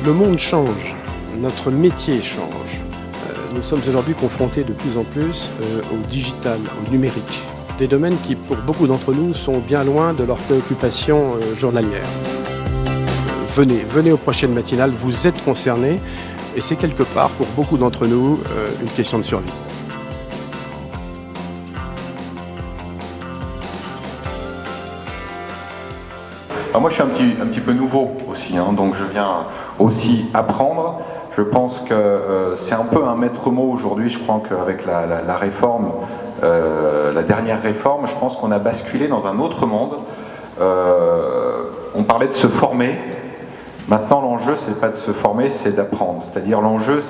Le monde change, notre métier change. Nous sommes aujourd'hui confrontés de plus en plus au digital, au numérique. Des domaines qui, pour beaucoup d'entre nous, sont bien loin de leurs préoccupations journalières. Venez aux prochaines matinales, vous êtes concernés et c'est quelque part, pour beaucoup d'entre nous, une question de survie. Alors moi je suis un petit peu nouveau aussi, donc je viens aussi apprendre. Je pense que c'est un peu un maître mot aujourd'hui. Je crois qu'avec la réforme, la dernière réforme, je pense qu'on a basculé dans un autre monde. On parlait de se former. Maintenant l'enjeu c'est pas de se former, c'est d'apprendre. C'est-à-dire l'enjeu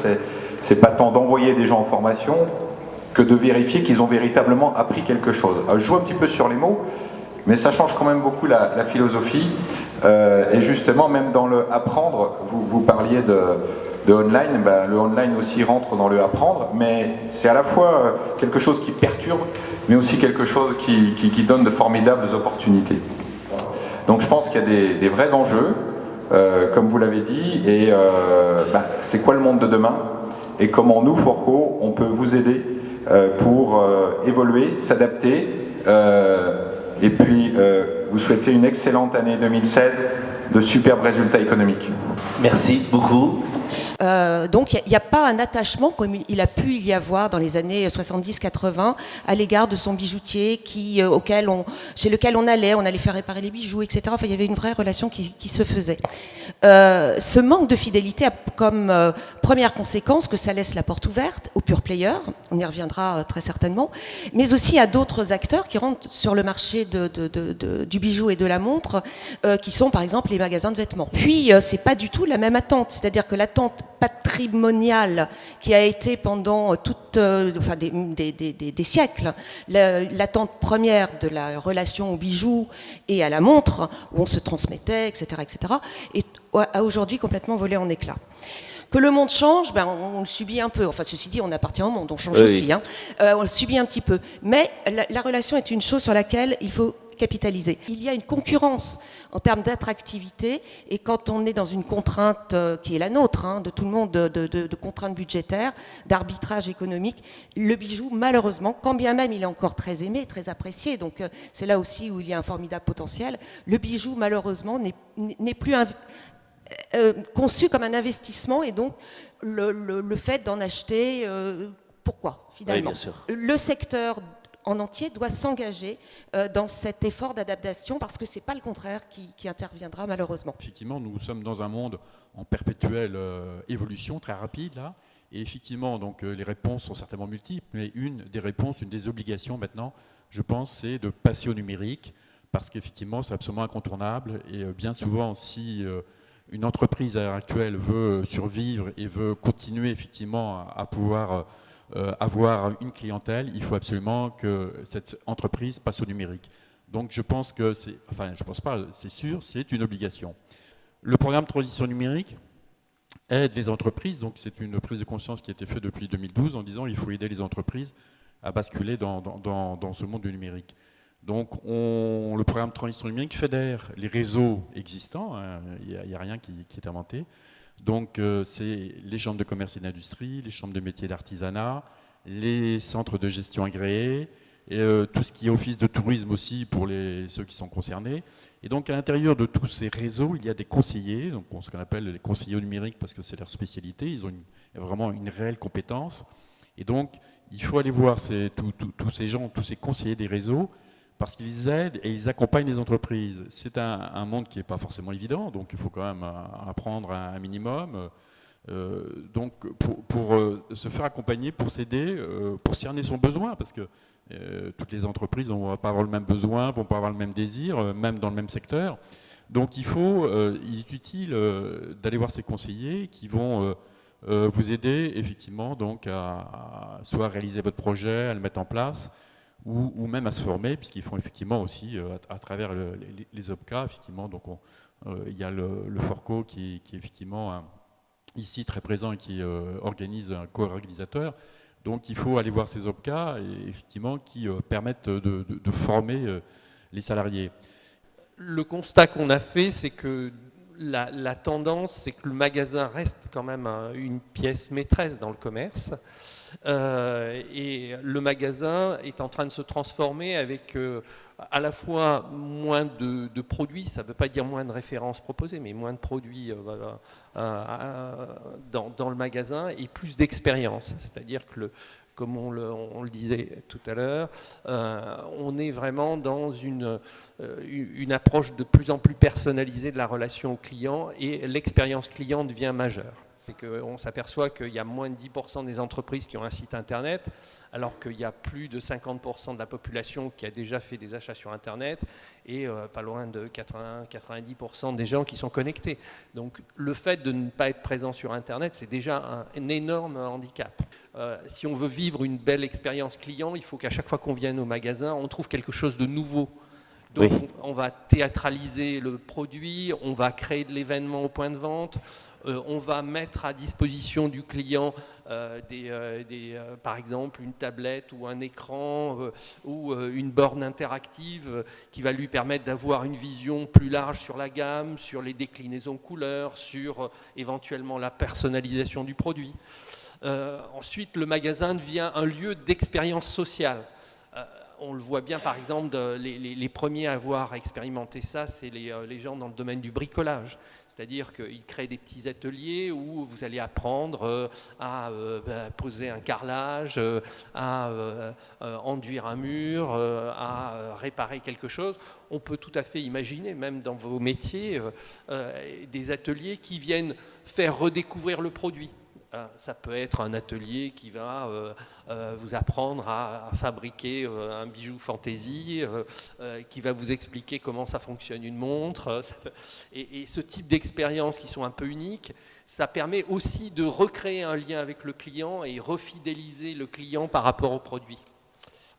c'est pas tant d'envoyer des gens en formation que de vérifier qu'ils ont véritablement appris quelque chose. Alors, je joue un petit peu sur les mots, mais ça change quand même beaucoup la philosophie. Et justement, même dans le apprendre, vous parliez de online, le online aussi rentre dans le apprendre, mais c'est à la fois quelque chose qui perturbe, mais aussi quelque chose qui donne de formidables opportunités. Donc je pense qu'il y a des vrais enjeux, comme vous l'avez dit, et c'est quoi le monde de demain, et comment nous, Fourco, on peut vous aider pour évoluer, s'adapter, et puis vous souhaitez une excellente année 2016, de superbes résultats économiques. Merci beaucoup. Donc il n'y a pas un attachement comme il a pu y avoir dans les années 70-80 à l'égard de son bijoutier chez lequel on allait faire réparer les bijoux, etc. Enfin, il y avait une vraie relation qui se faisait. Ce manque de fidélité a comme première conséquence que ça laisse la porte ouverte aux pure players, on y reviendra très certainement, mais aussi à d'autres acteurs qui rentrent sur le marché du bijou et de la montre, qui sont par exemple les magasins de vêtements. Puis c'est pas du tout la même attente, c'est-à-dire que l'attente patrimoniale qui a été pendant des siècles, l'attente première de la relation au bijou et à la montre, où on se transmettait, etc., a aujourd'hui complètement volé en éclats. Que le monde change, on le subit un peu. Enfin, ceci dit, on appartient au monde, on change aussi. On le subit un petit peu. Mais la relation est une chose sur laquelle il faut capitaliser. Il y a une concurrence en termes d'attractivité, et quand on est dans une contrainte qui est la nôtre, de tout le monde, de contraintes budgétaires, d'arbitrage économique, le bijou, malheureusement, quand bien même il est encore très aimé, très apprécié, donc c'est là aussi où il y a un formidable potentiel, le bijou, malheureusement, n'est plus conçu comme un investissement, et donc le fait d'en acheter, pourquoi finalement? Oui, bien sûr. Le secteur en entier doit s'engager dans cet effort d'adaptation, parce que ce n'est pas le contraire qui interviendra malheureusement. Effectivement, nous sommes dans un monde en perpétuelle évolution, très rapide là, et effectivement, donc, les réponses sont certainement multiples, mais une des réponses, une des obligations maintenant, je pense, c'est de passer au numérique, parce qu'effectivement, c'est absolument incontournable, et bien souvent, si une entreprise à l'heure actuelle veut survivre et veut continuer effectivement à pouvoir avoir une clientèle, il faut absolument que cette entreprise passe au numérique. Donc je pense que c'est sûr, c'est une obligation. Le programme Transition numérique aide les entreprises, donc c'est une prise de conscience qui a été faite depuis 2012 en disant qu'il faut aider les entreprises à basculer dans ce monde du numérique. Donc le programme Transition numérique fédère les réseaux existants, il n'y a rien qui est inventé. Donc c'est les chambres de commerce et d'industrie, les chambres de métiers et d'artisanat, les centres de gestion agréés, et tout ce qui est office de tourisme aussi pour ceux qui sont concernés. Et donc à l'intérieur de tous ces réseaux, il y a des conseillers, donc ce qu'on appelle les conseillers numériques parce que c'est leur spécialité, ils ont vraiment une réelle compétence. Et donc il faut aller voir tous ces gens, tous ces conseillers des réseaux, parce qu'ils aident et ils accompagnent les entreprises. C'est un monde qui n'est pas forcément évident, donc il faut quand même apprendre un minimum. Donc pour se faire accompagner, pour s'aider, pour cerner son besoin, parce que toutes les entreprises ne vont pas avoir le même besoin, ne vont pas avoir le même désir, même dans le même secteur. Donc il est utile d'aller voir ces conseillers qui vont vous aider effectivement donc à soit réaliser votre projet, à le mettre en place, ou même à se former, puisqu'ils font effectivement aussi, à travers les OPCA, effectivement, donc il y a le Fourco qui est effectivement ici très présent et qui organise un co-organisateur. Donc il faut aller voir ces OPCA, et, effectivement, qui permettent de former les salariés. Le constat qu'on a fait, c'est que la tendance, c'est que le magasin reste quand même une pièce maîtresse dans le commerce. Et le magasin est en train de se transformer avec à la fois moins de produits, ça ne veut pas dire moins de références proposées, mais moins de produits dans le magasin et plus d'expérience. C'est-à-dire que, comme on le disait tout à l'heure, on est vraiment dans une approche de plus en plus personnalisée de la relation au client et l'expérience client devient majeure. On s'aperçoit qu'il y a moins de 10% des entreprises qui ont un site internet, alors qu'il y a plus de 50% de la population qui a déjà fait des achats sur internet et pas loin de 90% des gens qui sont connectés. Donc le fait de ne pas être présent sur internet, c'est déjà un énorme handicap. Si on veut vivre une belle expérience client, il faut qu'à chaque fois qu'on vienne au magasin, on trouve quelque chose de nouveau. Donc oui. On va théâtraliser le produit, on va créer de l'événement au point de vente, on va mettre à disposition du client par exemple une tablette ou un écran ou une borne interactive qui va lui permettre d'avoir une vision plus large sur la gamme, sur les déclinaisons couleurs, sur éventuellement la personnalisation du produit. Ensuite, le magasin devient un lieu d'expérience sociale. On le voit bien, par exemple, les premiers à avoir expérimenté ça, c'est les gens dans le domaine du bricolage. C'est-à-dire qu'ils créent des petits ateliers où vous allez apprendre à poser un carrelage, à enduire un mur, à réparer quelque chose. On peut tout à fait imaginer, même dans vos métiers, des ateliers qui viennent faire redécouvrir le produit. Ça peut être un atelier qui va vous apprendre à fabriquer un bijou fantaisie, qui va vous expliquer comment ça fonctionne une montre. Et ce type d'expériences qui sont un peu uniques, ça permet aussi de recréer un lien avec le client et refidéliser le client par rapport au produit.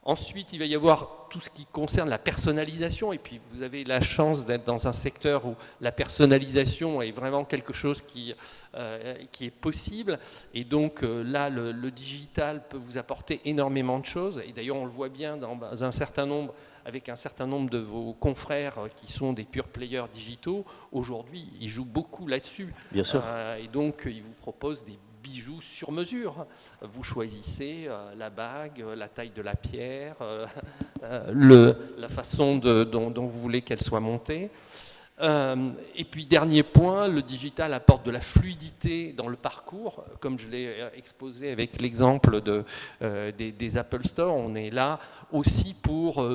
Ensuite, il va y avoir tout ce qui concerne la personnalisation. Et puis, vous avez la chance d'être dans un secteur où la personnalisation est vraiment quelque chose qui est possible. Et donc, là, le digital peut vous apporter énormément de choses. Et d'ailleurs, on le voit bien avec un certain nombre de vos confrères qui sont des pure players digitaux. Aujourd'hui, ils jouent beaucoup là-dessus. Bien sûr. Et donc, ils vous proposent des bijoux sur mesure. Vous choisissez la bague, la taille de la pierre, la façon dont vous voulez qu'elle soit montée. Et puis dernier point, le digital apporte de la fluidité dans le parcours, comme je l'ai exposé avec l'exemple des Apple Store. On est là aussi pour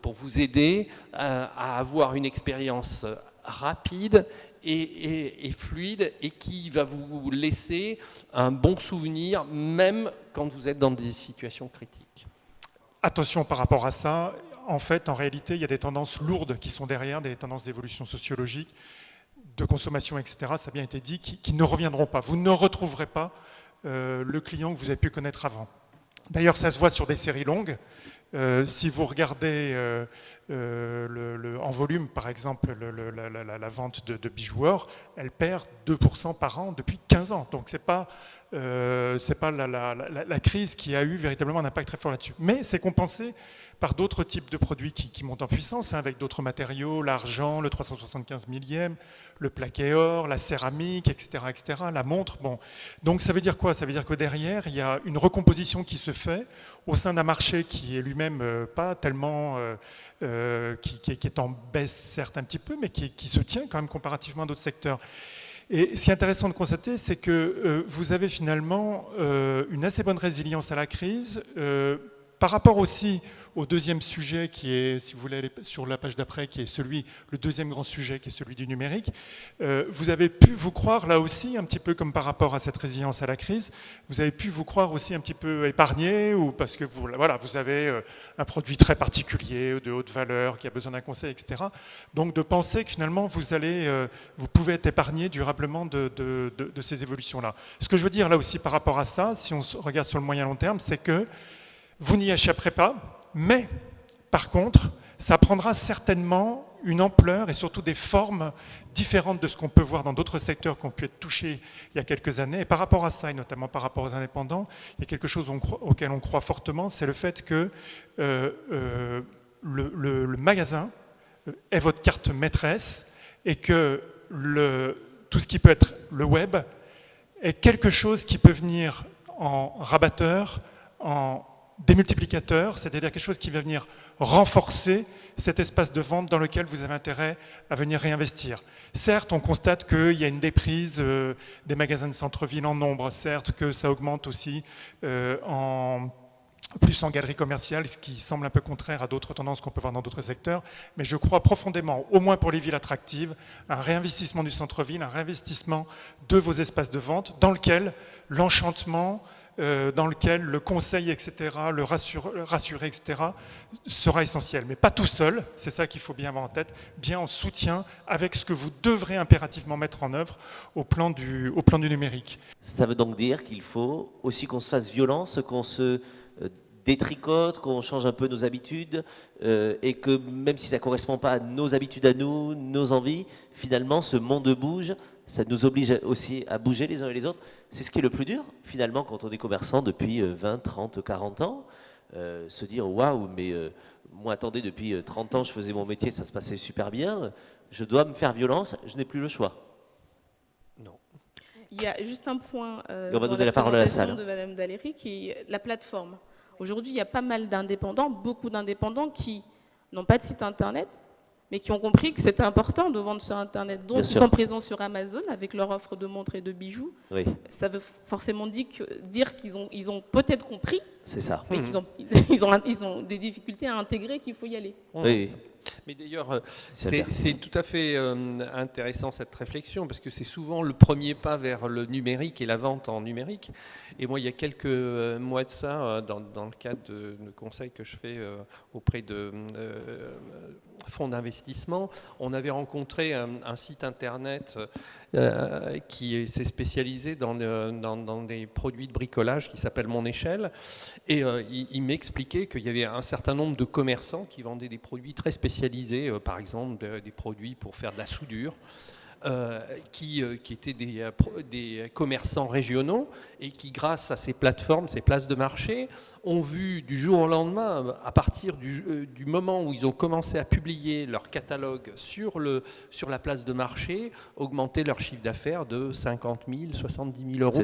vous aider à avoir une expérience rapide et fluide et qui va vous laisser un bon souvenir même quand vous êtes dans des situations critiques. Attention par rapport à ça, en fait, en réalité, il y a des tendances lourdes qui sont derrière, des tendances d'évolution sociologique, de consommation, etc., ça a bien été dit, qui ne reviendront pas. Vous ne retrouverez pas le client que vous avez pu connaître avant. D'ailleurs, ça se voit sur des séries longues. Si vous regardez en volume, par exemple, la vente de bijoux or, elle perd 2% par an depuis 15 ans. Donc, ce n'est pas la crise qui a eu véritablement un impact très fort là-dessus. Mais c'est compensé par d'autres types de produits qui montent en puissance, hein, avec d'autres matériaux, l'argent, le 375 millième, le plaqué or, la céramique, etc., la montre. Bon. Donc ça veut dire quoi? Ça veut dire que derrière, il y a une recomposition qui se fait au sein d'un marché qui est lui-même pas tellement... qui est en baisse, certes un petit peu, mais qui se tient quand même comparativement à d'autres secteurs. Et ce qui est intéressant de constater, c'est que vous avez finalement une assez bonne résilience à la crise, par rapport aussi au deuxième sujet qui est, si vous voulez aller sur la page d'après, qui est le deuxième grand sujet qui est celui du numérique, vous avez pu vous croire là aussi, un petit peu comme par rapport à cette résilience à la crise, vous avez pu vous croire aussi un petit peu épargné, ou parce que vous avez un produit très particulier, de haute valeur, qui a besoin d'un conseil, etc. Donc de penser que finalement vous pouvez être épargné durablement de ces évolutions-là. Ce que je veux dire là aussi par rapport à ça, si on regarde sur le moyen long terme, c'est que vous n'y échapperez pas, mais par contre, ça prendra certainement une ampleur et surtout des formes différentes de ce qu'on peut voir dans d'autres secteurs qui ont pu être touchés il y a quelques années. Et par rapport à ça, et notamment par rapport aux indépendants, il y a quelque chose auquel on croit fortement, c'est le fait que le magasin est votre carte maîtresse et que tout ce qui peut être le web est quelque chose qui peut venir en rabatteur, en démultiplicateur, c'est-à-dire quelque chose qui va venir renforcer cet espace de vente dans lequel vous avez intérêt à venir réinvestir. Certes, on constate qu'il y a une déprise des magasins de centre-ville en nombre, certes que ça augmente aussi plus en galerie commerciale, ce qui semble un peu contraire à d'autres tendances qu'on peut voir dans d'autres secteurs, mais je crois profondément, au moins pour les villes attractives, un réinvestissement du centre-ville, un réinvestissement de vos espaces de vente dans lequel l'enchantement, dans lequel le conseil, etc., le rassurer, etc., sera essentiel. Mais pas tout seul, c'est ça qu'il faut bien avoir en tête, bien en soutien avec ce que vous devrez impérativement mettre en œuvre au plan du numérique. Ça veut donc dire qu'il faut aussi qu'on se fasse violence, qu'on se détricote, qu'on change un peu nos habitudes et que même si ça ne correspond pas à nos habitudes à nous, nos envies, finalement ce monde bouge, ça nous oblige aussi à bouger les uns et les autres. C'est ce qui est le plus dur finalement quand on est commerçant depuis 20, 30, 40 ans, se dire waouh, mais moi attendez, depuis 30 ans je faisais mon métier, ça se passait super bien, je dois me faire violence, je n'ai plus le choix. Non. Il y a juste un point on va donner la parole à la salle de Madame Daléry, qui est la plateforme. Aujourd'hui, il y a pas mal d'indépendants, beaucoup d'indépendants qui n'ont pas de site internet, mais qui ont compris que c'était important de vendre sur internet. Donc, ils sont présents sur Amazon avec leur offre de montres et de bijoux. Oui. Ça veut forcément dire qu'ils ont peut-être compris, c'est ça. mais qu'ils ont des difficultés à intégrer, qu'il faut y aller. Oui. Mais d'ailleurs, c'est tout à fait intéressant cette réflexion, parce que c'est souvent le premier pas vers le numérique et la vente en numérique. Et moi, il y a quelques mois de ça, dans le cadre de conseils que je fais auprès de fonds d'investissement, on avait rencontré un site internet qui s'est spécialisé dans des produits de bricolage qui s'appelle Mon Échelle. Et il m'expliquait qu'il y avait un certain nombre de commerçants qui vendaient des produits très spécialisés, par exemple des produits pour faire de la soudure, qui étaient des commerçants régionaux et qui, grâce à ces plateformes, ces places de marché, ont vu du jour au lendemain, à partir du moment où ils ont commencé à publier leur catalogue sur la place de marché, augmenter leur chiffre d'affaires de 50 000, 70 000 euros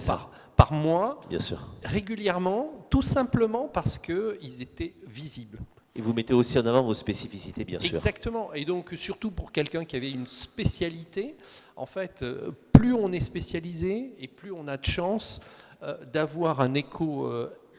par mois, bien sûr, régulièrement, tout simplement parce qu'ils étaient visibles. Et vous mettez aussi en avant vos spécificités, bien sûr. Exactement. Et donc, surtout pour quelqu'un qui avait une spécialité, en fait, plus on est spécialisé et plus on a de chance d'avoir un écho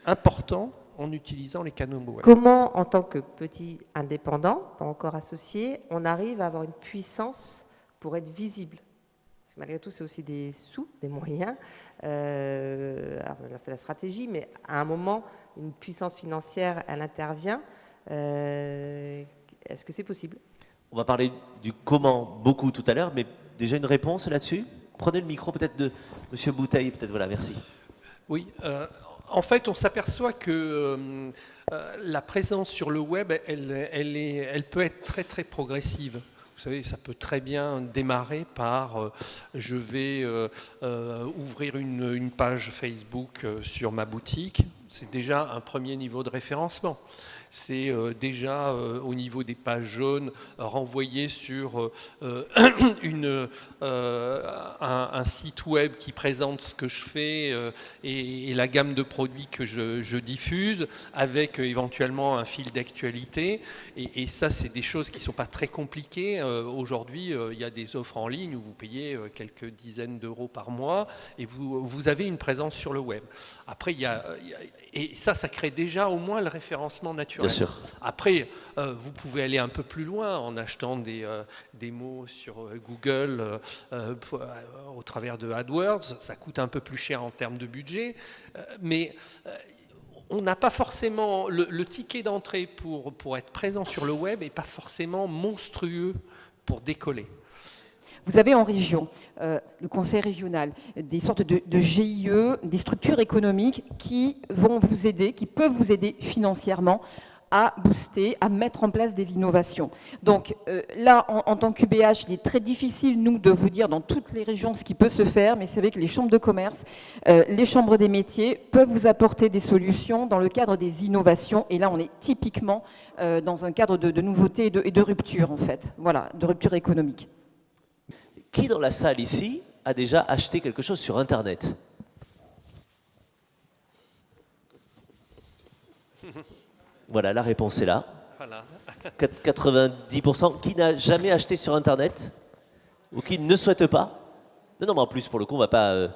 important en utilisant les canaux web. Comment, en tant que petit indépendant, pas encore associé, on arrive à avoir une puissance pour être visible? Parce que malgré tout, c'est aussi des sous, des moyens. Alors là, c'est la stratégie, mais à un moment, une puissance financière, elle intervient. Est-ce que c'est possible? On va parler du comment beaucoup tout à l'heure, mais déjà une réponse là-dessus? Prenez le micro peut-être de Monsieur Bouteille, peut-être, voilà, merci. Oui, en fait, on s'aperçoit que la présence sur le web, elle peut être très très progressive. Vous savez, ça peut très bien démarrer par je vais ouvrir une page Facebook sur ma boutique. C'est déjà un premier niveau de référencement. C'est déjà au niveau des pages jaunes renvoyé sur un site web qui présente ce que je fais et la gamme de produits que je diffuse, avec éventuellement un fil d'actualité. Et ça, c'est des choses qui ne sont pas très compliquées. Aujourd'hui, il y a des offres en ligne où vous payez quelques dizaines d'euros par mois et vous avez une présence sur le web. Après, et ça crée déjà au moins le référencement naturel. Bien sûr. Après, vous pouvez aller un peu plus loin en achetant des mots sur Google au travers de AdWords. Ça coûte un peu plus cher en termes de budget, mais on n'a pas forcément le ticket d'entrée pour être présent sur le web n'est pas forcément monstrueux pour décoller. Vous avez en région, le conseil régional, des sortes de GIE, des structures économiques qui vont vous aider, qui peuvent vous aider financièrement à booster, à mettre en place des innovations. Donc là, en tant qu'UBH, il est très difficile, nous, de vous dire dans toutes les régions ce qui peut se faire, mais c'est vrai que les chambres de commerce, les chambres des métiers peuvent vous apporter des solutions dans le cadre des innovations. Et là, on est typiquement dans un cadre de nouveauté et de rupture, en fait. Voilà, de rupture économique. Qui dans la salle ici a déjà acheté quelque chose sur Internet? Voilà, la réponse est là. Voilà. 90%. Qui n'a jamais acheté sur Internet? Ou qui ne souhaite pas? Non, non, mais en plus, pour le coup, on ne va pas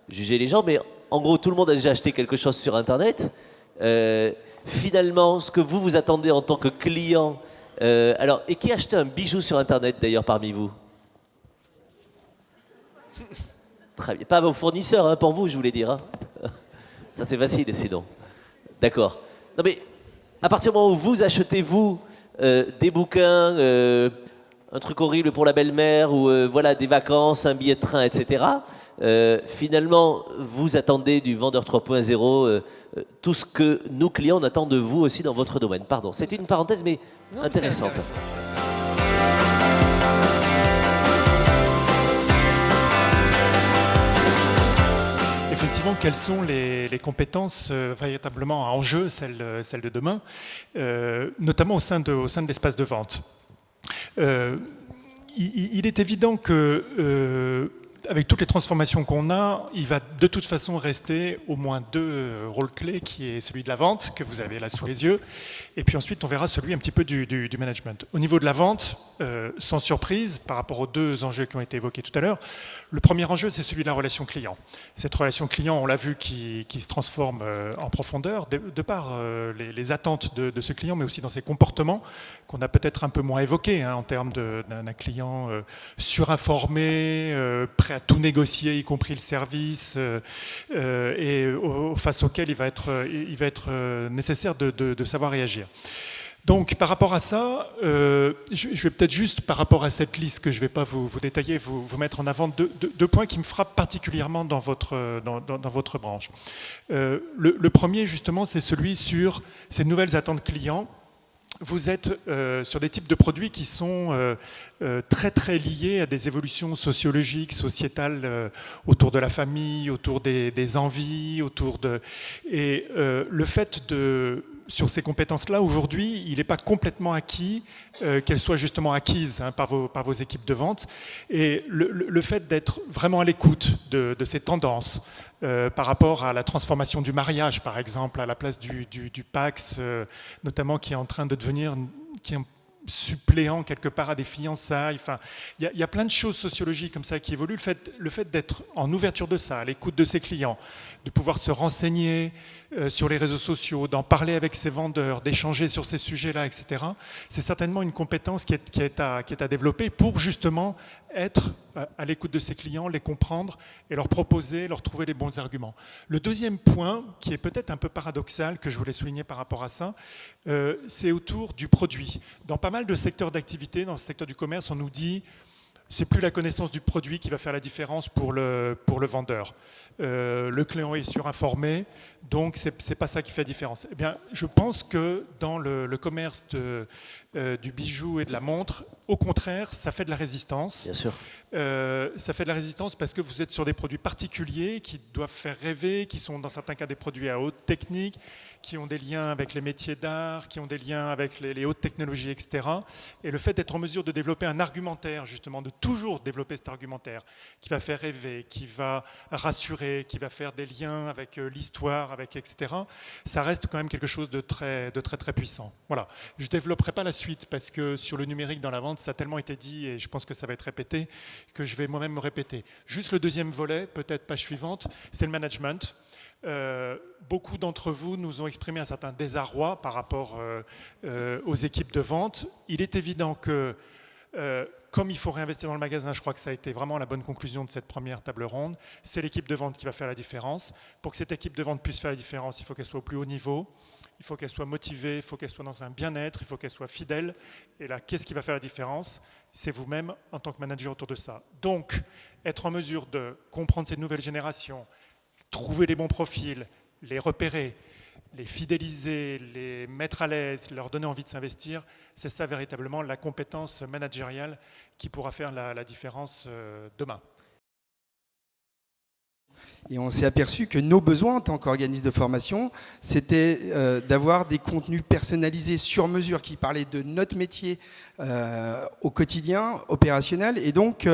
juger les gens, mais en gros, tout le monde a déjà acheté quelque chose sur Internet. Finalement, ce que vous attendez en tant que client... alors, et qui a acheté un bijou sur Internet, d'ailleurs, parmi vous? Très bien. Pas vos fournisseurs, hein, pour vous, je voulais dire. Hein. Ça, c'est facile, sinon. D'accord. Non, mais à partir du moment où vous achetez, vous, des bouquins, un truc horrible pour la belle-mère, ou voilà, des vacances, un billet de train, etc., finalement, vous attendez du vendeur 3.0 tout ce que nos clients attendent de vous aussi dans votre domaine. Pardon, c'était une parenthèse, mais Non, intéressante. Effectivement, quelles sont les compétences véritablement en jeu, celles de demain, notamment au sein de l'espace de vente. Il est évident que avec toutes les transformations qu'on a, il va de toute façon rester au moins deux rôles clés, qui est celui de la vente, que vous avez là sous les yeux, et puis ensuite on verra celui un petit peu du management. Au niveau de la vente, sans surprise, par rapport aux deux enjeux qui ont été évoqués tout à l'heure, le premier enjeu, c'est celui de la relation client. Cette relation client, on l'a vu, qui se transforme en profondeur, de par les attentes de ce client, mais aussi dans ses comportements, qu'on a peut-être un peu moins évoqués, hein, en termes d'un client surinformé, prêt à tout négocier, y compris le service, et face auquel il va être nécessaire de savoir réagir. Donc par rapport à ça, je vais peut-être juste, par rapport à cette liste que je ne vais pas vous détailler, vous mettre en avant deux points qui me frappent particulièrement dans votre branche. Le premier, justement, c'est celui sur ces nouvelles attentes clients. Vous êtes sur des types de produits qui sont très très liés à des évolutions sociologiques, sociétales, autour de la famille, autour des envies, et le fait sur ces compétences-là, aujourd'hui, il n'est pas complètement acquis qu'elles soient justement acquises, hein, par vos équipes de vente. Et le fait d'être vraiment à l'écoute de ces tendances, par rapport à la transformation du mariage, par exemple, à la place du Pacs, notamment, qui est en train de devenir... suppléant quelque part à des fiançailles. Enfin, il y a plein de choses sociologiques comme ça qui évoluent. Le fait d'être en ouverture de ça, à l'écoute de ses clients, de pouvoir se renseigner sur les réseaux sociaux, d'en parler avec ses vendeurs, d'échanger sur ces sujets-là, etc. C'est certainement une compétence qui est à développer pour justement être à l'écoute de ses clients, les comprendre et leur proposer, leur trouver les bons arguments. Le deuxième point, qui est peut-être un peu paradoxal, que je voulais souligner par rapport à ça, c'est autour du produit. Dans pas mal de secteurs d'activité, dans le secteur du commerce, on nous dit c'est plus la connaissance du produit qui va faire la différence pour le vendeur. Le client est surinformé, donc c'est pas ça qui fait la différence. Eh bien, je pense que dans le commerce du bijou et de la montre, au contraire, ça fait de la résistance. Bien sûr. Ça fait de la résistance parce que vous êtes sur des produits particuliers qui doivent faire rêver, qui sont dans certains cas des produits à haute technique, qui ont des liens avec les métiers d'art, qui ont des liens avec les hautes technologies, etc. Et le fait d'être en mesure de développer un argumentaire, justement, de toujours développer cet argumentaire qui va faire rêver, qui va rassurer, qui va faire des liens avec l'histoire, etc., ça reste quand même quelque chose de très très puissant. Voilà. Je ne développerai pas la suite parce que sur le numérique dans la vente, ça a tellement été dit et je pense que ça va être répété que je vais moi-même me répéter. Juste le deuxième volet, peut-être page suivante, c'est le management. Beaucoup d'entre vous nous ont exprimé un certain désarroi par rapport aux équipes de vente. Il est évident que comme il faut réinvestir dans le magasin, je crois que ça a été vraiment la bonne conclusion de cette première table ronde, c'est l'équipe de vente qui va faire la différence. Pour que cette équipe de vente puisse faire la différence, il faut qu'elle soit au plus haut niveau, il faut qu'elle soit motivée, il faut qu'elle soit dans un bien-être, il faut qu'elle soit fidèle. Et là, qu'est-ce qui va faire la différence? C'est vous-même en tant que manager autour de ça. Donc, être en mesure de comprendre ces nouvelles générations, trouver les bons profils, les repérer, les fidéliser, les mettre à l'aise, leur donner envie de s'investir, c'est ça véritablement la compétence managériale qui pourra faire la différence demain. Et on s'est aperçu que nos besoins en tant qu'organisme de formation, c'était d'avoir des contenus personnalisés sur mesure qui parlaient de notre métier au quotidien, opérationnel. Et donc,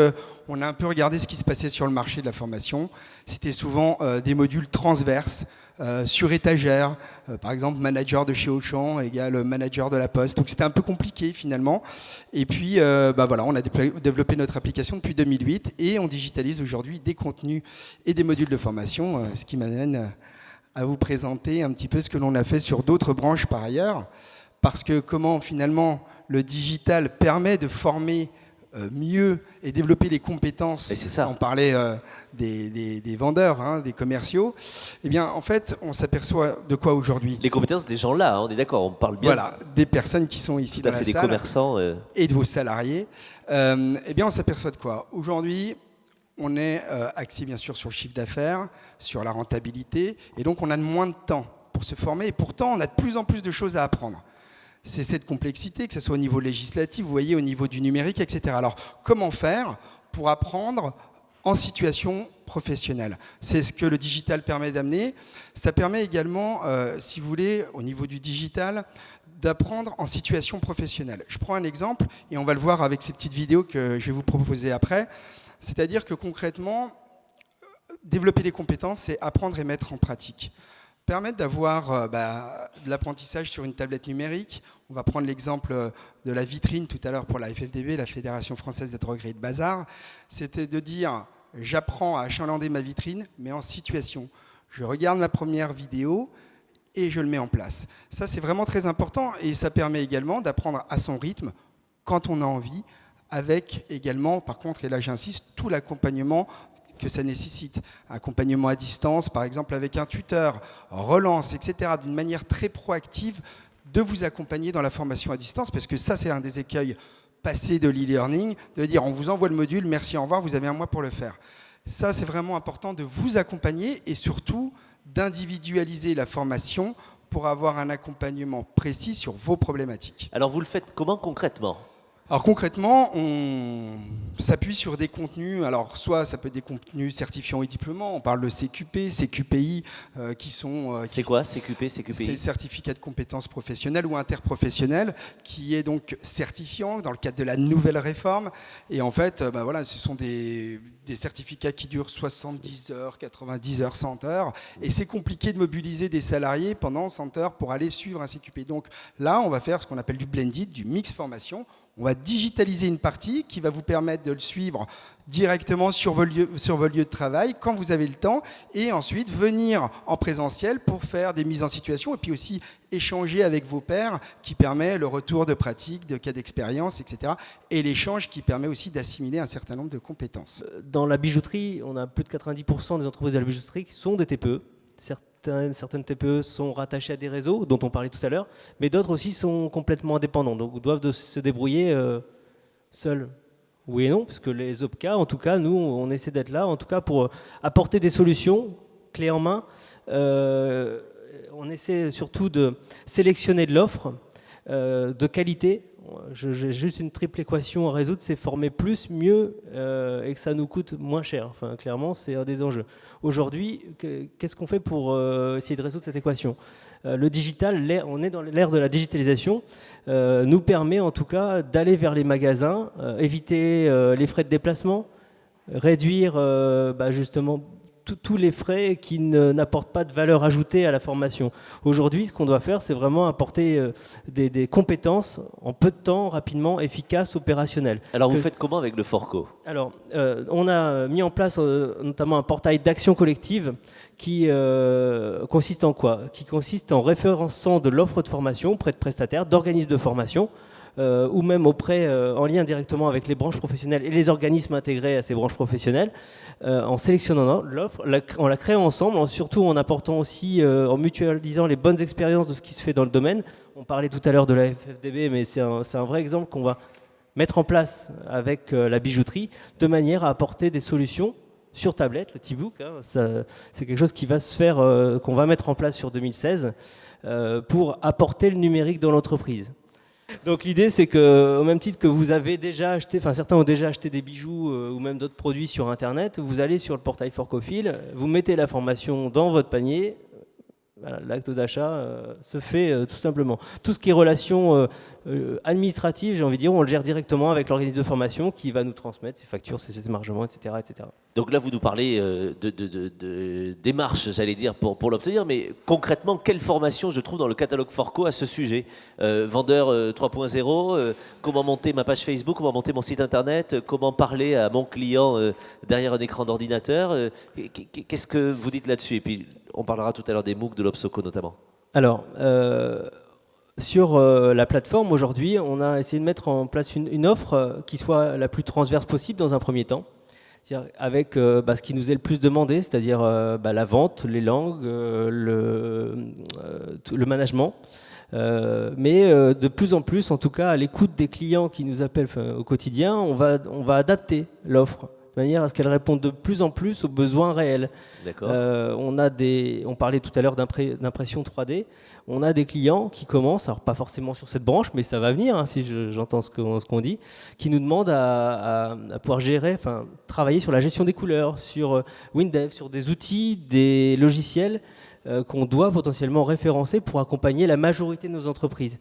on a un peu regardé ce qui se passait sur le marché de la formation. C'était souvent des modules transverses, sur étagère. Par exemple, manager de chez Auchan égale manager de la Poste. Donc, c'était un peu compliqué finalement. Et puis, voilà, on a développé notre application depuis 2008 et on digitalise aujourd'hui des contenus et des modules de formation, ce qui m'amène à vous présenter un petit peu ce que l'on a fait sur d'autres branches par ailleurs. Parce que comment finalement le digital permet de former mieux et développer les compétences. Et c'est ça. On parlait des vendeurs, hein, des commerciaux. Eh bien, en fait, on s'aperçoit de quoi aujourd'hui? Les compétences des gens là, hein, on est d'accord, on parle bien. Voilà, des personnes qui sont ici dans la salle. Des commerçants. Et de vos salariés. Eh bien, on s'aperçoit de quoi? Aujourd'hui, on est axé bien sûr sur le chiffre d'affaires, sur la rentabilité, et donc on a moins de temps pour se former, et pourtant on a de plus en plus de choses à apprendre. C'est cette complexité, que ce soit au niveau législatif, vous voyez, au niveau du numérique, etc. Alors, comment faire pour apprendre en situation professionnelle? C'est ce que le digital permet d'amener. Ça permet également, si vous voulez, au niveau du digital, d'apprendre en situation professionnelle. Je prends un exemple, et on va le voir avec ces petites vidéos que je vais vous proposer après. C'est-à-dire que concrètement, développer des compétences, c'est apprendre et mettre en pratique. Permettre d'avoir de l'apprentissage sur une tablette numérique. On va prendre l'exemple de la vitrine tout à l'heure pour la FFDB, la Fédération Française de Droguerie et de Bazar. C'était de dire, j'apprends à achalander ma vitrine, mais en situation. Je regarde ma première vidéo et je le mets en place. Ça, c'est vraiment très important et ça permet également d'apprendre à son rythme, quand on a envie, avec également, par contre, et là j'insiste, tout l'accompagnement que ça nécessite. Accompagnement à distance, par exemple avec un tuteur, relance, etc., d'une manière très proactive, de vous accompagner dans la formation à distance, parce que ça, c'est un des écueils passés de l'e-learning, de dire on vous envoie le module, merci, au revoir, vous avez un mois pour le faire. Ça, c'est vraiment important de vous accompagner et surtout d'individualiser la formation pour avoir un accompagnement précis sur vos problématiques. Alors, vous le faites comment concrètement ? Alors concrètement, on s'appuie sur des contenus, alors soit ça peut être des contenus certifiants et diplômants, on parle de CQP, CQPI, qui sont... c'est quoi CQP, CQPI? C'est certificat de compétences professionnelles ou interprofessionnelles, qui est donc certifiant dans le cadre de la nouvelle réforme. Et en fait, voilà, ce sont des certificats qui durent 70 heures, 90 heures, 100 heures. Et c'est compliqué de mobiliser des salariés pendant 100 heures pour aller suivre un CQP. Donc là, on va faire ce qu'on appelle du blended, du mix formation. On va digitaliser une partie qui va vous permettre de le suivre directement sur vos lieux de travail quand vous avez le temps et ensuite venir en présentiel pour faire des mises en situation et puis aussi échanger avec vos pairs qui permet le retour de pratique, de cas d'expérience, etc. Et l'échange qui permet aussi d'assimiler un certain nombre de compétences. Dans la bijouterie, on a plus de 90% des entreprises de la bijouterie qui sont des TPE. Certaines TPE sont rattachées à des réseaux dont on parlait tout à l'heure, mais d'autres aussi sont complètement indépendants, donc doivent se débrouiller seuls. Oui et non, parce que les OPCA, en tout cas, nous, on essaie d'être là, en tout cas pour apporter des solutions clés en main. On essaie surtout de sélectionner de l'offre de qualité. J'ai juste une triple équation à résoudre, c'est former plus, mieux et que ça nous coûte moins cher. Enfin, clairement, c'est un des enjeux. Aujourd'hui, qu'est-ce qu'on fait pour essayer de résoudre cette équation? Le digital, on est dans l'ère de la digitalisation, nous permet en tout cas d'aller vers les magasins, éviter les frais de déplacement, réduire justement tous les frais qui n'apportent pas de valeur ajoutée à la formation. Aujourd'hui, ce qu'on doit faire, c'est vraiment apporter des compétences en peu de temps, rapidement, efficaces, opérationnelles. Alors, vous faites comment avec le Forco? Alors, on a mis en place notamment un portail d'action collective qui consiste en quoi? Qui consiste en référençant de l'offre de formation auprès de prestataires, d'organismes de formation, ou même en lien directement avec les branches professionnelles et les organismes intégrés à ces branches professionnelles, en sélectionnant l'offre, en la créant ensemble, surtout en apportant aussi, en mutualisant les bonnes expériences de ce qui se fait dans le domaine. On parlait tout à l'heure de la FFDB, mais c'est un vrai exemple qu'on va mettre en place avec la bijouterie, de manière à apporter des solutions sur tablette, le T-Book, hein, c'est quelque chose qui va se faire, qu'on va mettre en place sur 2016, pour apporter le numérique dans l'entreprise. Donc l'idée, c'est que, au même titre que vous avez déjà acheté, enfin certains ont déjà acheté des bijoux ou même d'autres produits sur Internet, vous allez sur le portail Forcofil, vous mettez l'information dans votre panier. Voilà, l'acte d'achat se fait tout simplement. Tout ce qui est relations administratives, j'ai envie de dire, on le gère directement avec l'organisme de formation qui va nous transmettre ses factures, ses émargements, etc., etc. Donc là, vous nous parlez de démarches, j'allais dire, pour l'obtenir, mais concrètement, quelle formation je trouve dans le catalogue Forco à ce sujet? Vendeur 3.0, comment monter ma page Facebook, comment monter mon site internet, comment parler à mon client derrière un écran d'ordinateur. Qu'est-ce que vous dites là-dessus? Et puis, on parlera tout à l'heure des MOOC de l'Obsoco notamment. Alors, sur la plateforme, aujourd'hui, on a essayé de mettre en place une offre qui soit la plus transverse possible dans un premier temps. Avec ce qui nous est le plus demandé, c'est-à-dire la vente, les langues, le management. Mais de plus en plus, en tout cas, à l'écoute des clients qui nous appellent au quotidien, on va adapter l'offre de manière à ce qu'elle réponde de plus en plus aux besoins réels. D'accord. On parlait tout à l'heure d'impression 3D. On a des clients qui commencent, alors pas forcément sur cette branche, mais ça va venir, hein, si j'entends ce qu'on dit, qui nous demandent à pouvoir travailler sur la gestion des couleurs, sur WinDev, sur des outils, des logiciels qu'on doit potentiellement référencer pour accompagner la majorité de nos entreprises.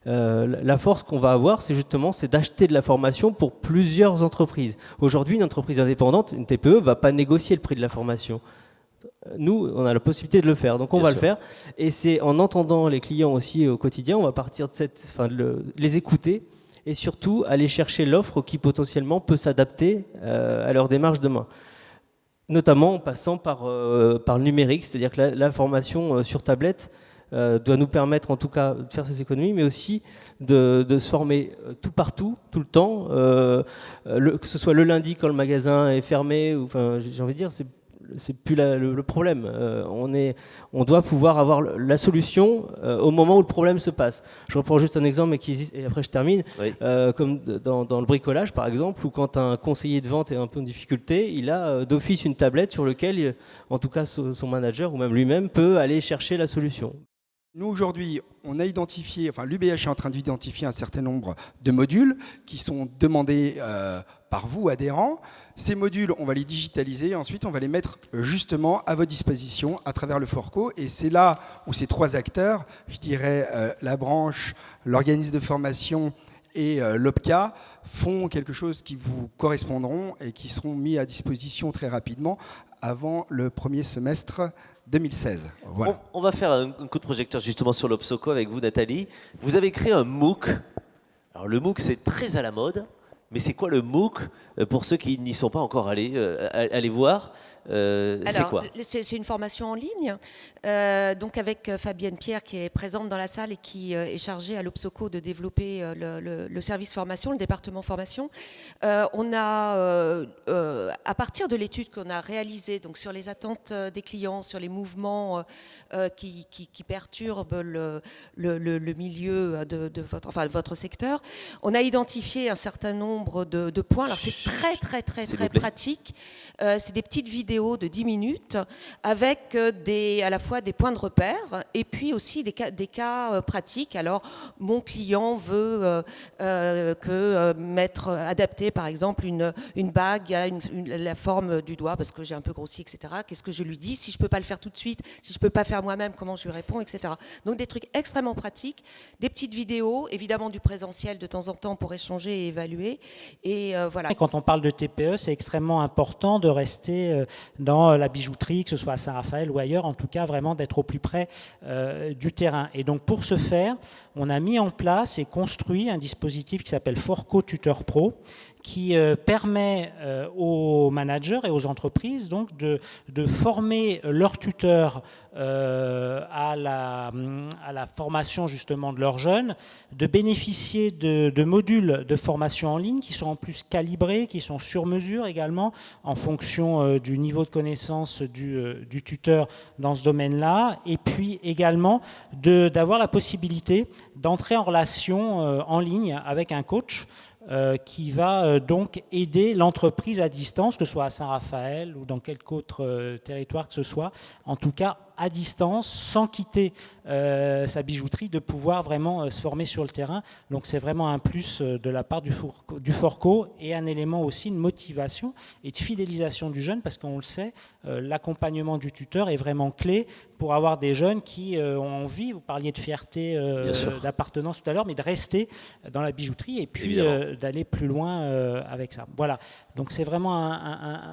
La force qu'on va avoir, c'est d'acheter de la formation pour plusieurs entreprises. Aujourd'hui, une entreprise indépendante, une TPE, ne va pas négocier le prix de la formation. Nous, on a la possibilité de le faire, donc on va le faire. Et c'est en entendant les clients aussi au quotidien, on va partir de les écouter et surtout aller chercher l'offre qui potentiellement peut s'adapter à leur démarche demain. Notamment en passant par le numérique, c'est-à-dire que la formation sur tablette doit nous permettre en tout cas de faire ces économies, mais aussi de se former tout partout, tout le temps, que ce soit le lundi quand le magasin est fermé, j'ai envie de dire, c'est plus le problème. On doit pouvoir avoir la solution au moment où le problème se passe. Je reprends juste un exemple qui existe, et après je termine. Oui. Comme dans le bricolage, par exemple, où quand un conseiller de vente est un peu en difficulté, il a d'office une tablette sur laquelle, en tout cas, son manager ou même lui-même peut aller chercher la solution. Nous, aujourd'hui, on a identifié, l'UBH est en train d'identifier un certain nombre de modules qui sont demandés par vous, adhérents. Ces modules, on va les digitaliser et ensuite, on va les mettre justement à votre disposition à travers le Forco. Et c'est là où ces trois acteurs, je dirais la branche, l'organisme de formation et l'OPCA, font quelque chose qui vous correspondront et qui seront mis à disposition très rapidement avant le premier semestre 2016. Voilà. On va faire un coup de projecteur justement sur l'Obsoco avec vous, Nathalie. Vous avez créé un MOOC. Alors le MOOC, c'est très à la mode, mais c'est quoi le MOOC pour ceux qui n'y sont pas encore allés voir? C'est quoi? C'est une formation en ligne, donc avec Fabienne Pierre qui est présente dans la salle et qui est chargée à l'Obsoco de développer le service formation, le département formation. On a, à partir de l'étude qu'on a réalisée donc sur les attentes des clients, sur les mouvements qui perturbent le milieu de votre secteur, on a identifié un certain nombre de points. Alors c'est très pratique. C'est des petites vidéos de 10 minutes avec à la fois des points de repère et puis aussi des cas pratiques. Alors, mon client veut adapter par exemple une bague à la forme du doigt parce que j'ai un peu grossi, etc. Qu'est-ce que je lui dis? Si je ne peux pas le faire tout de suite, si je ne peux pas faire moi-même, comment je lui réponds, etc. Donc, des trucs extrêmement pratiques, des petites vidéos, évidemment du présentiel de temps en temps pour échanger et évaluer. Et voilà. Et quand on parle de TPE, c'est extrêmement important de rester dans la bijouterie, que ce soit à Saint-Raphaël ou ailleurs, en tout cas vraiment d'être au plus près du terrain. Et donc pour ce faire, on a mis en place et construit un dispositif qui s'appelle Forco Tuteur Pro, qui permet aux managers et aux entreprises donc de former leurs tuteurs à la formation justement de leurs jeunes, de bénéficier de modules de formation en ligne qui sont en plus calibrés, qui sont sur mesure également en fonction du niveau de connaissance du tuteur dans ce domaine-là, et puis également d'avoir la possibilité d'entrer en relation en ligne avec un coach qui va donc aider l'entreprise à distance, que ce soit à Saint-Raphaël ou dans quelque autre territoire que ce soit, en tout cas à distance, sans quitter sa bijouterie, de pouvoir vraiment se former sur le terrain. Donc c'est vraiment un plus de la part du Forco et un élément aussi de motivation et de fidélisation du jeune, parce qu'on le sait, l'accompagnement du tuteur est vraiment clé pour avoir des jeunes qui ont envie, vous parliez de fierté, d'appartenance tout à l'heure, mais de rester dans la bijouterie et puis d'aller plus loin avec ça. Voilà, donc c'est vraiment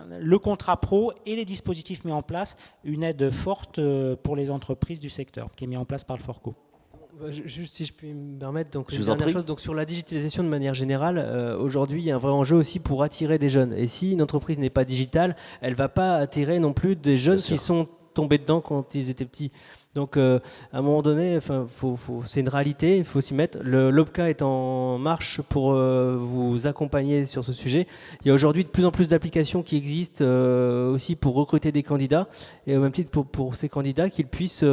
le contrat pro et les dispositifs mis en place, une aide forte pour les entreprises du secteur qui est mis en place par le Forco. Juste si je puis me permettre, donc Je une vous en dernière prie. chose, donc sur la digitalisation de manière générale, aujourd'hui il y a un vrai enjeu aussi pour attirer des jeunes. Et si une entreprise n'est pas digitale, elle ne va pas attirer non plus des jeunes qui sont tombés dedans quand ils étaient petits. Donc à un moment donné, c'est une réalité, il faut s'y mettre. L'OPCA est en marche pour vous accompagner sur ce sujet. Il y a aujourd'hui de plus en plus d'applications qui existent aussi pour recruter des candidats, et au même titre pour ces candidats qu'ils puissent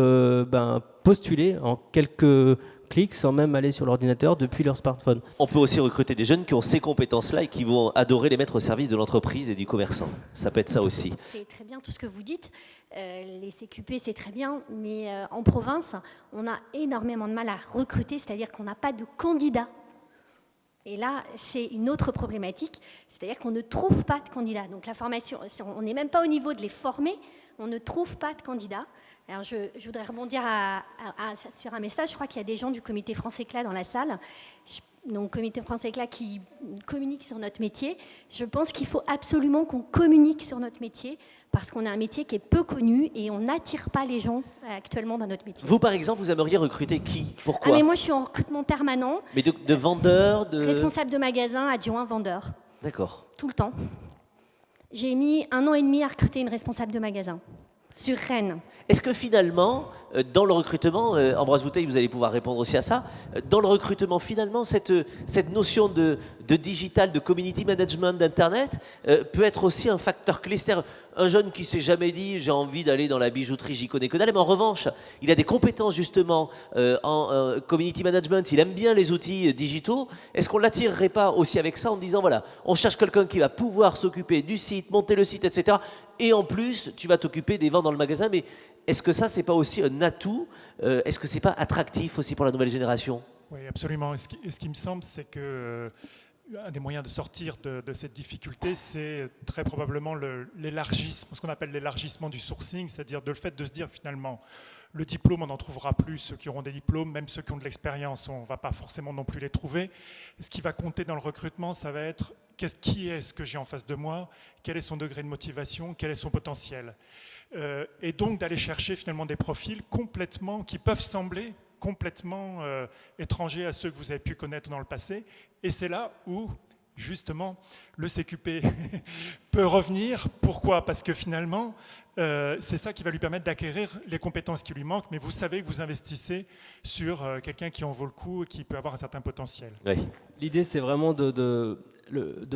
postuler en quelques clics sans même aller sur l'ordinateur depuis leur smartphone. On peut aussi recruter des jeunes qui ont ces compétences-là et qui vont adorer les mettre au service de l'entreprise et du commerçant. Ça peut être ça aussi. C'est très bien tout ce que vous dites. Les CQP, c'est très bien, mais en province, on a énormément de mal à recruter, c'est-à-dire qu'on n'a pas de candidats. Et là, c'est une autre problématique, c'est-à-dire qu'on ne trouve pas de candidats. Donc la formation, on n'est même pas au niveau de les former, on ne trouve pas de candidats. Alors je voudrais rebondir sur un message. Je crois qu'il y a des gens du comité France Éclat dans la salle. Donc comité France Éclat qui communique sur notre métier. Je pense qu'il faut absolument qu'on communique sur notre métier parce qu'on a un métier qui est peu connu et on n'attire pas les gens actuellement dans notre métier. Vous, par exemple, vous aimeriez recruter qui? Pourquoi? Mais moi, je suis en recrutement permanent. Mais de vendeurs, de... Responsable de magasin, adjoint, vendeur. D'accord. Tout le temps. J'ai mis 1 an et demi à recruter une responsable de magasin sur Rennes. Est-ce que finalement, dans le recrutement, Ambroise Bouteille, vous allez pouvoir répondre aussi à ça, dans le recrutement, finalement, cette notion de digital, de community management, d'Internet, peut être aussi un facteur clé. C'est-à-dire un jeune qui ne s'est jamais dit « j'ai envie d'aller dans la bijouterie, j'y connais que dalle », mais en revanche, il a des compétences justement en community management, il aime bien les outils digitaux. Est-ce qu'on ne l'attirerait pas aussi avec ça en disant « voilà, on cherche quelqu'un qui va pouvoir s'occuper du site, monter le site, etc. Et en plus, tu vas t'occuper des ventes dans le magasin », mais est-ce que ça, c'est pas aussi un atout? Est-ce que c'est pas attractif aussi pour la nouvelle génération? Oui, absolument. Et ce qui me semble, c'est que un des moyens de sortir de cette difficulté, c'est très probablement l'élargissement, ce qu'on appelle l'élargissement du sourcing, c'est-à-dire le fait de se dire finalement, le diplôme, on n'en trouvera plus, ceux qui auront des diplômes, même ceux qui ont de l'expérience, on ne va pas forcément non plus les trouver. Ce qui va compter dans le recrutement, ça va être qui est-ce que j'ai en face de moi, quel est son degré de motivation, quel est son potentiel. Et donc d'aller chercher finalement des profils qui peuvent sembler complètement étrangers à ceux que vous avez pu connaître dans le passé. Et c'est là où, justement, le CQP peut revenir. Pourquoi? Parce que finalement, c'est ça qui va lui permettre d'acquérir les compétences qui lui manquent, mais vous savez que vous investissez sur quelqu'un qui en vaut le coup et qui peut avoir un certain potentiel. Oui. L'idée, c'est vraiment de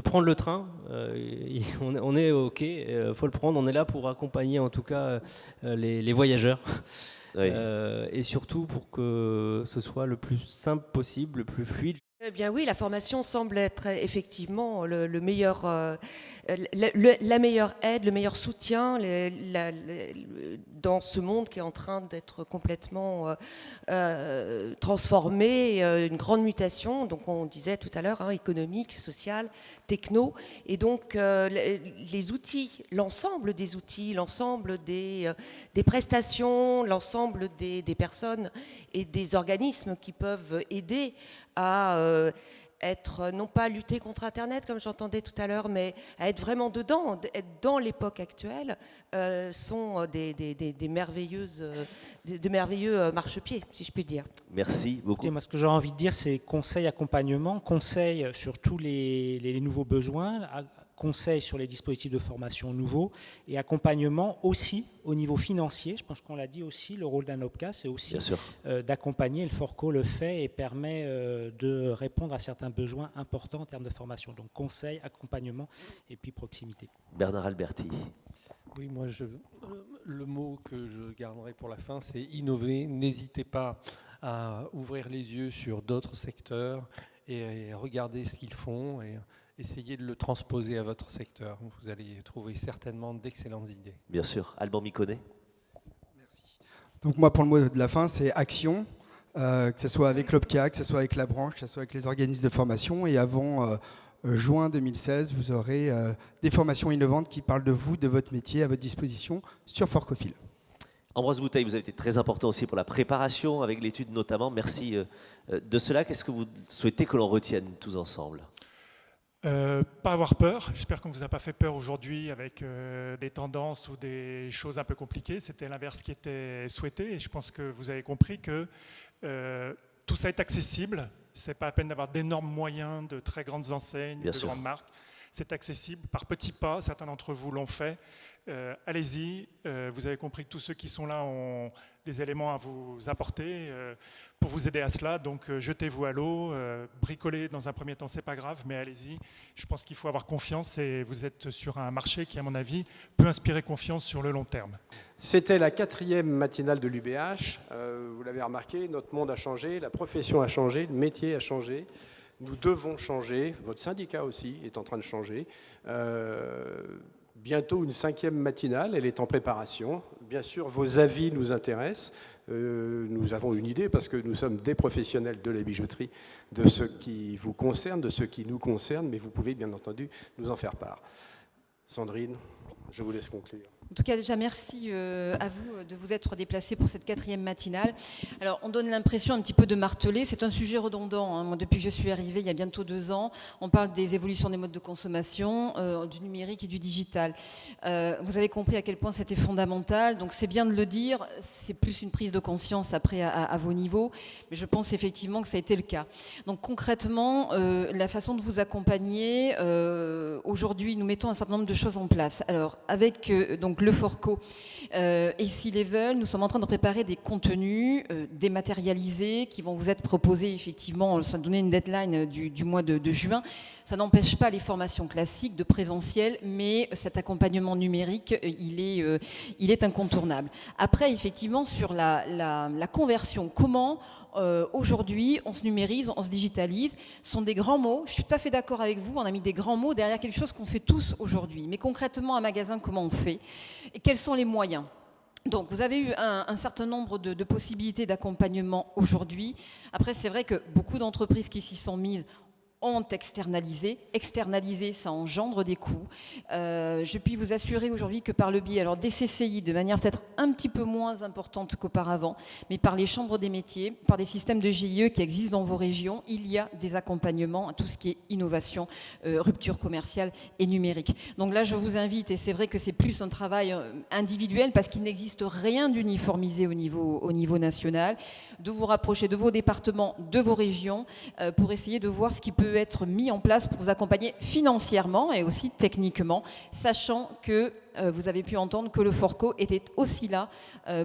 prendre le train. On est au quai, il faut le prendre. On est là pour accompagner en tout cas les voyageurs. Oui. Et surtout pour que ce soit le plus simple possible, le plus fluide. Eh bien oui, la formation semble être effectivement la meilleure aide, le meilleur soutien dans ce monde qui est en train d'être complètement transformé, une grande mutation, donc on disait tout à l'heure, économique, sociale, techno, et donc les outils, l'ensemble des outils, l'ensemble des prestations, l'ensemble des personnes et des organismes qui peuvent aider à être, non pas lutter contre Internet, comme j'entendais tout à l'heure, mais à être vraiment dedans, être dans l'époque actuelle, sont des merveilleux marchepieds, si je puis dire. Merci beaucoup. Et moi, ce que j'aurais envie de dire, c'est conseil, accompagnement, conseil sur tous les nouveaux besoins, conseil sur les dispositifs de formation nouveaux et accompagnement aussi au niveau financier. Je pense qu'on l'a dit aussi, le rôle d'un OPCA, c'est aussi d'accompagner. Le Forco le fait et permet de répondre à certains besoins importants en termes de formation. Donc conseil, accompagnement et puis proximité. Bernard Alberti. Oui, moi, le mot que je garderai pour la fin, c'est innover. N'hésitez pas à ouvrir les yeux sur d'autres secteurs et regarder ce qu'ils font et essayez de le transposer à votre secteur. Vous allez trouver certainement d'excellentes idées. Bien sûr. Alban Miconnet. Merci. Donc moi, pour le mot de la fin, c'est action, que ce soit avec l'OPCA, que ce soit avec la branche, que ce soit avec les organismes de formation. Et avant juin 2016, vous aurez des formations innovantes qui parlent de vous, de votre métier, à votre disposition sur Forcofil. Ambroise Bouteille, vous avez été très important aussi pour la préparation avec l'étude notamment. Merci de cela. Qu'est-ce que vous souhaitez que l'on retienne tous ensemble ? Pas avoir peur. J'espère qu'on ne vous a pas fait peur aujourd'hui avec des tendances ou des choses un peu compliquées. C'était l'inverse qui était souhaité. Et je pense que vous avez compris que tout ça est accessible. Ce n'est pas à peine d'avoir d'énormes moyens, de très grandes enseignes, de grandes marques. C'est accessible par petits pas. Certains d'entre vous l'ont fait. Allez-y. Vous avez compris que tous ceux qui sont là ont des éléments à vous apporter pour vous aider à cela. Donc jetez-vous à l'eau. Bricoler dans un premier temps, c'est pas grave, mais allez-y. Je pense qu'il faut avoir confiance et vous êtes sur un marché qui, à mon avis, peut inspirer confiance sur le long terme. C'était la 4e matinale de l'UBH. Vous l'avez remarqué, notre monde a changé, la profession a changé, le métier a changé. Nous devons changer. Votre syndicat aussi est en train de changer. Bientôt une 5e matinale, elle est en préparation. Bien sûr, vos avis nous intéressent. Nous avons une idée parce que nous sommes des professionnels de la bijouterie, de ce qui vous concerne, de ce qui nous concerne, mais vous pouvez bien entendu nous en faire part. Sandrine, je vous laisse conclure. En tout cas, déjà, merci à vous de vous être déplacés pour cette 4e matinale. Alors, on donne l'impression un petit peu de marteler. C'est un sujet redondant. Hein. Moi, depuis que je suis arrivée, il y a bientôt 2 ans, on parle des évolutions des modes de consommation, du numérique et du digital. Vous avez compris à quel point c'était fondamental. Donc, c'est bien de le dire. C'est plus une prise de conscience après à vos niveaux. Mais je pense effectivement que ça a été le cas. Donc, concrètement, la façon de vous accompagner, aujourd'hui, nous mettons un certain nombre de choses en place. Alors, avec donc le Forco et C-Level, nous sommes en train de préparer des contenus dématérialisés qui vont vous être proposés effectivement, ça va donner une deadline du mois de juin. Ça n'empêche pas les formations classiques de présentiel, mais cet accompagnement numérique, il est incontournable. Après, effectivement, sur la conversion, comment aujourd'hui, on se numérise, on se digitalise. Ce sont des grands mots. Je suis tout à fait d'accord avec vous. On a mis des grands mots derrière quelque chose qu'on fait tous aujourd'hui. Mais concrètement, un magasin, comment on fait ? Et quels sont les moyens ? Donc, vous avez eu un certain nombre de possibilités d'accompagnement aujourd'hui. Après, c'est vrai que beaucoup d'entreprises qui s'y sont mises ont externalisé. Externaliser, ça engendre des coûts. Je puis vous assurer aujourd'hui que par le biais des CCI, de manière peut-être un petit peu moins importante qu'auparavant, mais par les chambres des métiers, par des systèmes de GIE qui existent dans vos régions, il y a des accompagnements à tout ce qui est innovation, rupture commerciale et numérique. Donc là, je vous invite, et c'est vrai que c'est plus un travail individuel parce qu'il n'existe rien d'uniformisé au niveau national, de vous rapprocher de vos départements, de vos régions, pour essayer de voir ce qui peut être mis en place pour vous accompagner financièrement et aussi techniquement, sachant que vous avez pu entendre que le Forco était aussi là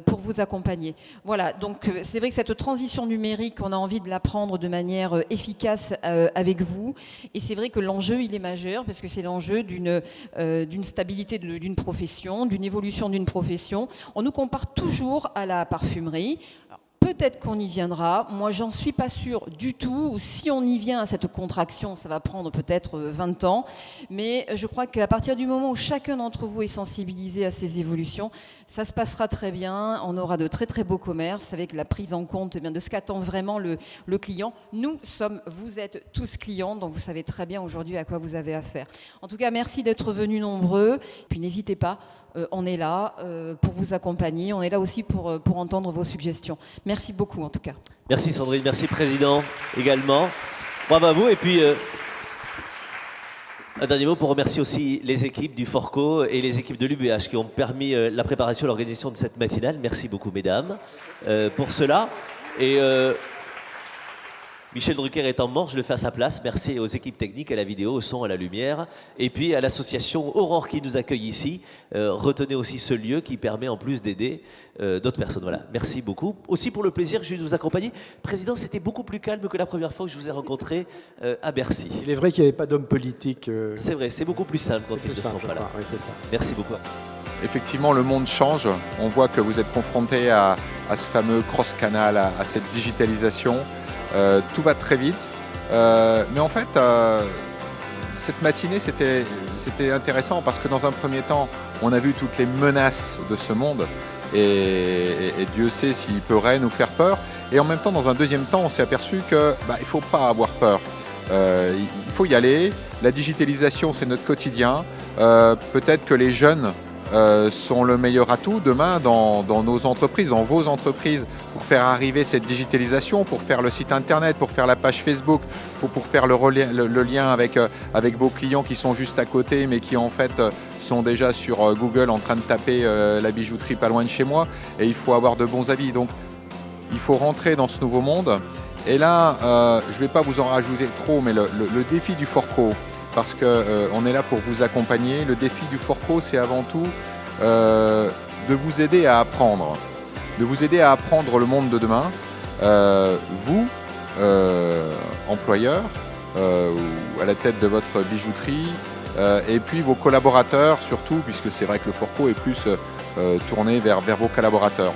pour vous accompagner. Voilà, donc c'est vrai que cette transition numérique, on a envie de la prendre de manière efficace avec vous, et c'est vrai que l'enjeu, il est majeur, parce que c'est l'enjeu d'une stabilité d'une profession, d'une évolution d'une profession. On nous compare toujours à la parfumerie. Alors, peut-être qu'on y viendra. Moi, j'en suis pas sûre du tout. Si on y vient à cette contraction, ça va prendre peut-être 20 ans. Mais je crois qu'à partir du moment où chacun d'entre vous est sensibilisé à ces évolutions, ça se passera très bien. On aura de très très beaux commerces avec la prise en compte de ce qu'attend vraiment le client. Vous êtes tous clients, donc vous savez très bien aujourd'hui à quoi vous avez affaire. En tout cas, merci d'être venus nombreux. Puis n'hésitez pas. On est là pour vous accompagner. On est là aussi pour entendre vos suggestions. Merci beaucoup, en tout cas. Merci Sandrine, merci Président également. Bravo à vous. Et puis, un dernier mot pour remercier aussi les équipes du Forco et les équipes de l'UBH qui ont permis la préparation et l'organisation de cette matinale. Merci beaucoup, mesdames, pour cela. Et Michel Drucker étant mort, je le fais à sa place. Merci aux équipes techniques, à la vidéo, au son, à la lumière. Et puis à l'association Aurore qui nous accueille ici. Retenez aussi ce lieu qui permet en plus d'aider d'autres personnes. Voilà, merci beaucoup. Aussi pour le plaisir que j'ai eu de vous accompagner. Président, c'était beaucoup plus calme que la première fois que je vous ai rencontré à Bercy. Il est vrai qu'il n'y avait pas d'homme politique. C'est vrai, c'est beaucoup plus simple quand ils ne sont pas là. Oui, c'est ça. Merci beaucoup. Effectivement, le monde change. On voit que vous êtes confronté à ce fameux cross-canal, à cette digitalisation. Tout va très vite, mais en fait, cette matinée, c'était intéressant parce que dans un premier temps, on a vu toutes les menaces de ce monde, et Dieu sait s'il pourrait nous faire peur. Et en même temps, dans un deuxième temps, on s'est aperçu qu'il ne faut pas avoir peur. Il faut y aller. La digitalisation, c'est notre quotidien. Peut-être que les jeunes sont le meilleur atout demain dans nos entreprises, dans vos entreprises, pour faire arriver cette digitalisation, pour faire le site internet, pour faire la page Facebook, pour faire le lien avec vos clients qui sont juste à côté, mais qui en fait sont déjà sur Google en train de taper la bijouterie pas loin de chez moi. Et il faut avoir de bons avis. Donc il faut rentrer dans ce nouveau monde. Et là, je ne vais pas vous en rajouter trop, mais le défi du Forco, parce qu'on est là pour vous accompagner. Le défi du Forco, c'est avant tout de vous aider à apprendre. De vous aider à apprendre le monde de demain. Vous, employeur, ou à la tête de votre bijouterie, et puis vos collaborateurs surtout, puisque c'est vrai que le Forco est plus tourné vers vos collaborateurs.